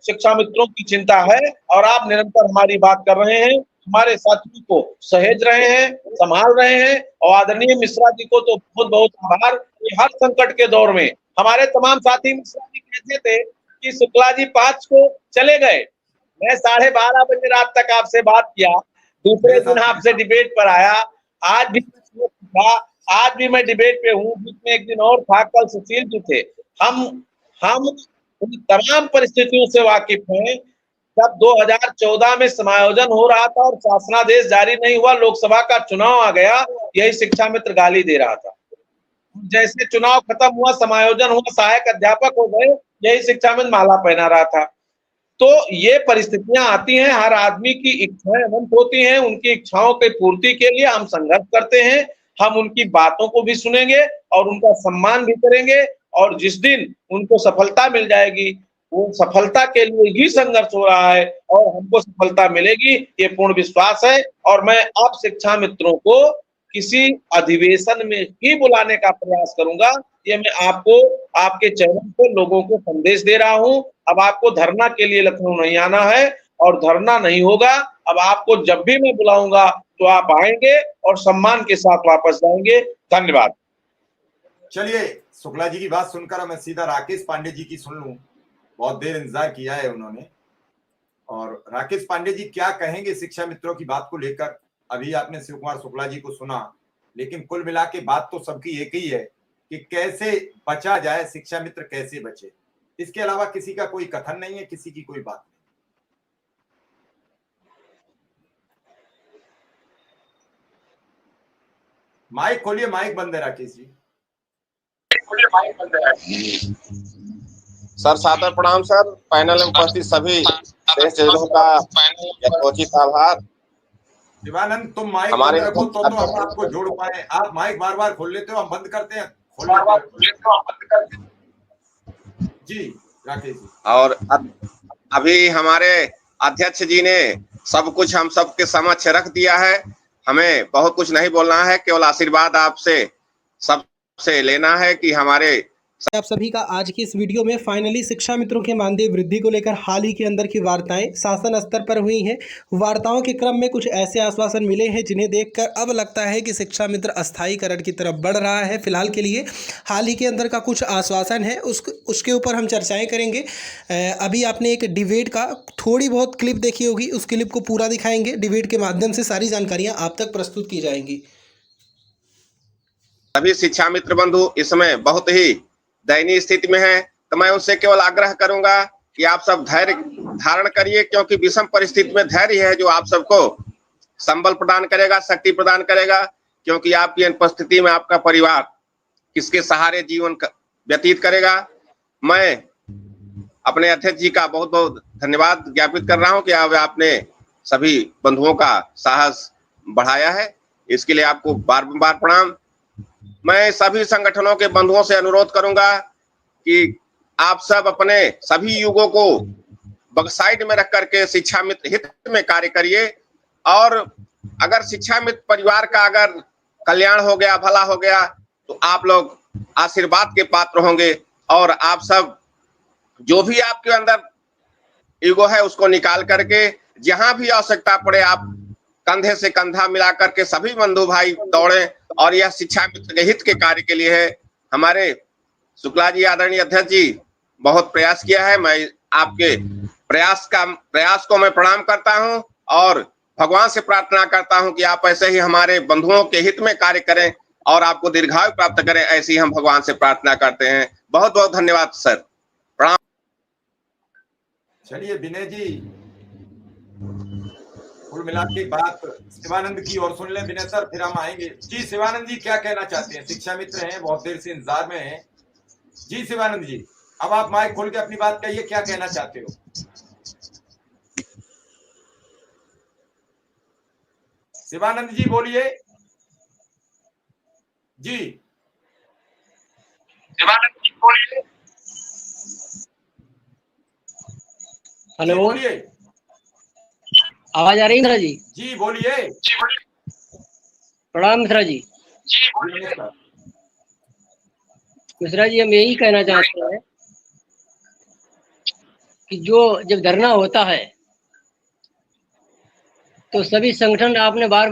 शिक्षा मित्रों की चिंता है और आप निरंतर हमारी बात कर रहे हैं, हमारे साथियों को सहेज रहे हैं, संभाल रहे हैं। और आदरणीय मिश्रा जी को तो बहुत बहुत आभार कि हर संकट के दौर में हमारे तमाम साथी। मिश्रा जी कहते थे कि शुक्ला जी 5 को चले गए, मैं 12:30 बजे रात तक आपसे बात किया, दूसरे दिन आपसे डिबेट पर आया, आज भी था, आज भी मैं डिबेट पे हूँ, बीच में एक दिन और था, कल सुशील जी थे। हम उन तमाम परिस्थितियों से वाकिफ हैं। जब 2014 में समायोजन हो रहा था और शासनादेश जारी नहीं हुआ, लोकसभा का चुनाव आ गया, यही शिक्षा मित्र गाली दे रहा था। जैसे चुनाव खत्म हुआ, समायोजन हुआ, सहायक अध्यापक हो गए, यही शिक्षा मित्र माला पहना रहा था। तो ये परिस्थितियां आती हैं, हर आदमी की इच्छाएं अनंत होती हैं, उनकी इच्छाओं की पूर्ति के लिए हम संघर्ष करते हैं। हम उनकी बातों को भी सुनेंगे और उनका सम्मान भी करेंगे, और जिस दिन उनको सफलता मिल जाएगी, वो सफलता के लिए ही संघर्ष हो रहा है और हमको सफलता मिलेगी, ये पूर्ण विश्वास है। और मैं आप शिक्षा मित्रों को किसी अधिवेशन में ही बुलाने का प्रयास करूंगा, ये मैं आपको, आपके चैनल पे लोगों को संदेश दे रहा हूं। अब आपको धरना के लिए लखनऊ नहीं आना है और धरना नहीं होगा। अब आपको जब भी मैं बुलाऊंगा तो आप आएंगे और सम्मान के साथ वापस जाएंगे। धन्यवाद। चलिए, शुक्ला जी की बात सुनकर मैं सीधा राकेश पांडे जी की सुन लूं। बहुत देर इंतजार किया है उन्होंने। और राकेश पांडे जी क्या कहेंगे शिक्षा मित्रों की बात को लेकर? अभी आपने शिव कुमार शुक्ला जी को सुना, लेकिन कुल मिला के बात तो सबकी एक ही है कि कैसे बचा जाए, शिक्षा मित्र कैसे बचे। इसके अलावा किसी का कोई कथन नहीं है, किसी की कोई बात नहीं। माइक खोलिए, माइक बंद है राकेश जी। सर सादर प्रणाम सर, पैनल में उपस्थित सभी सदस्यों का यथोचित आभार। शिवानंद, तुम माइक हमारे बंद रखो तो हम आपको जोड़ पाए। आप माइक बार बार खोल लेते हो, हम बंद करते हैं, खोल लेते हैं। जी राकेश जी। और अभी हमारे अध्यक्ष जी ने सब कुछ हम सबके समक्ष रख दिया है। हमें बहुत कुछ नहीं बोलना है, केवल आशीर्वाद आपसे सबसे लेना है कि हमारे आप सभी का आज की इस वीडियो में फाइनली शिक्षा मित्रों के मानदेय वृद्धि को लेकर हाल ही के अंदर की वार्ताएं शासन स्तर पर हुई हैं। वार्ताओं के क्रम में कुछ ऐसे आश्वासन मिले हैं जिन्हें देखकर अब लगता है कि शिक्षा मित्र अस्थायीकरण की तरफ बढ़ रहा है। फिलहाल के लिए हाल ही के अंदर का कुछ आश्वासन है, उसके ऊपर हम चर्चाएँ करेंगे। अभी आपने एक डिबेट का थोड़ी बहुत क्लिप देखी होगी, उस क्लिप को पूरा दिखाएंगे। डिबेट के माध्यम से सारी जानकारियाँ आप तक प्रस्तुत की जाएंगी। सभी शिक्षा मित्र बंधु इसमें बहुत ही दयनीय स्थिति में है, तो मैं उनसे केवल आग्रह करूंगा कि आप सब धैर्य धारण करिए, क्योंकि विषम परिस्थिति में धैर्य है जो आप सबको संबल प्रदान करेगा, शक्ति प्रदान करेगा। क्योंकि आपकी अनुपस्थिति में आपका परिवार किसके सहारे जीवन व्यतीत करेगा। मैं अपने अध्यक्ष जी का बहुत बहुत धन्यवाद ज्ञापित कर रहा हूं कि आपने सभी बंधुओं का साहस बढ़ाया है, इसके लिए आपको बार बार प्रणाम। मैं सभी संगठनों के बंधुओं से अनुरोध करूंगा कि आप सब अपने सभी युगों को साइड में रख करके शिक्षा मित्र हित में कार्य करिए। और अगर शिक्षा मित्र परिवार का अगर कल्याण हो गया, भला हो गया, तो आप लोग आशीर्वाद के पात्र होंगे। और आप सब जो भी आपके अंदर ईगो है उसको निकाल करके जहां भी आवश्यकता पड़े आप कंधे से कंधा मिला करके सभी बंधु भाई दौड़े। और यह शिक्षा मित्र के हित के कार्य के लिए है। हमारे शुक्ला जी, आदरणीय अध्यक्ष जी, बहुत प्रयास किया है। मैं आपके प्रयास को मैं प्रणाम करता हूं और भगवान से प्रार्थना करता हूं कि आप ऐसे ही हमारे बंधुओं के हित में कार्य करें और आपको दीर्घायु प्राप्त करें, ऐसी हम भगवान से प्रार्थना करते हैं। बहुत बहुत धन्यवाद सर, प्रणाम। चलिए विनय जी, कुल मिला के बात शिवानंद की और सुन लें विनय सर, फिर हम आएंगे। जी शिवानंद जी क्या कहना चाहते हैं? शिक्षा मित्र हैं, बहुत देर से इंतजार में हैं। जी शिवानंद जी, अब आप माइक खोल के अपनी बात कहिए, क्या कहना चाहते हो? शिवानंद जी बोलिए। जी शिवानंद जी बोलिए। हेलो, बोलिए। आवाज आ रही है मिश्रा जी? जी बोलिए। प्रणाम मिश्रा जी। जी बोलिए। मिश्रा जी, हम यही कहना चाहते हैं कि जो जब धरना होता है तो सभी संगठन आपने बार बार